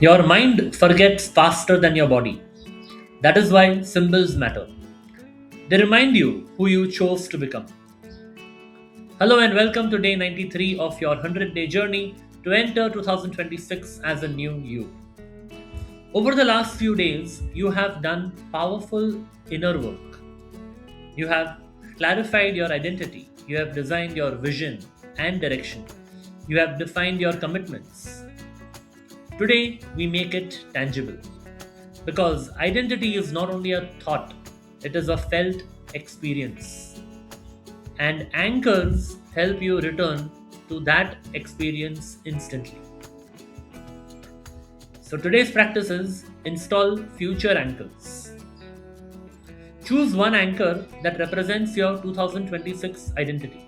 Your mind forgets faster than your body. That is why symbols matter. They remind you who you chose to become. Hello and welcome to day 93 of your 100-day journey to enter 2026 as a new you. Over the last few days, you have done powerful inner work. You have clarified your identity. You have designed your vision and direction. You have defined your commitments. Today, we make it tangible. Because identity is not only a thought, it is a felt experience. And anchors help you return to that experience instantly. So today's practice is install future anchors. Choose one anchor that represents your 2026 identity.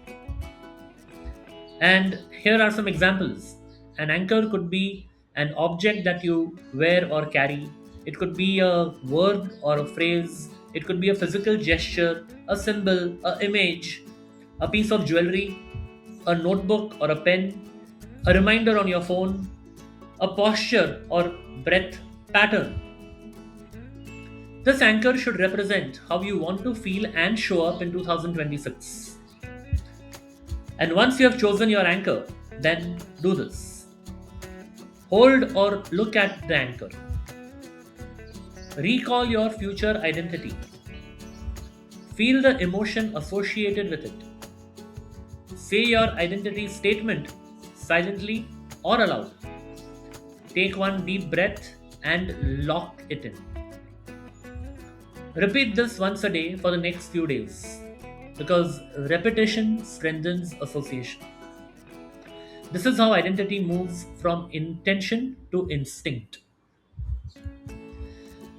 And here are some examples. An anchor could be an object that you wear or carry. It could be a word or a phrase. It could be a physical gesture, a symbol, a image, a piece of jewelry, a notebook or a pen, a reminder on your phone, a posture or breath pattern. This anchor should represent how you want to feel and show up in 2026. And once you have chosen your anchor, then do this. Hold or look at the anchor. Recall your future identity. Feel the emotion associated with it. Say your identity statement silently or aloud. Take one deep breath and lock it in. Repeat this once a day for the next few days because repetition strengthens association. This is how identity moves from intention to instinct.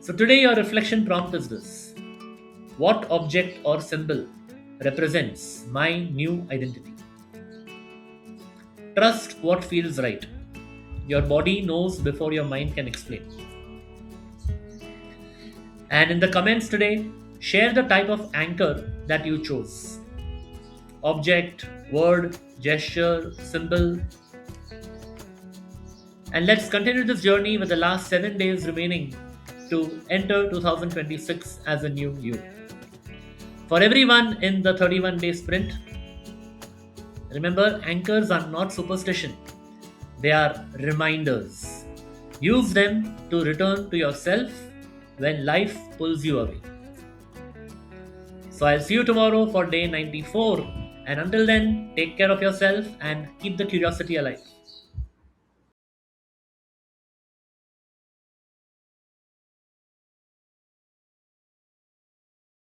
So today your reflection prompt is this. What object or symbol represents my new identity? Trust what feels right. Your body knows before your mind can explain. And in the comments today, share the type of anchor that you chose. Object, word, gesture, symbol. And let's continue this journey with the last 7 days remaining to enter 2026 as a new you. For everyone in the 31-day sprint, remember anchors are not superstition, they are reminders. Use them to return to yourself when life pulls you away. So I'll see you tomorrow for day 94. And until then, take care of yourself and keep the curiosity alive.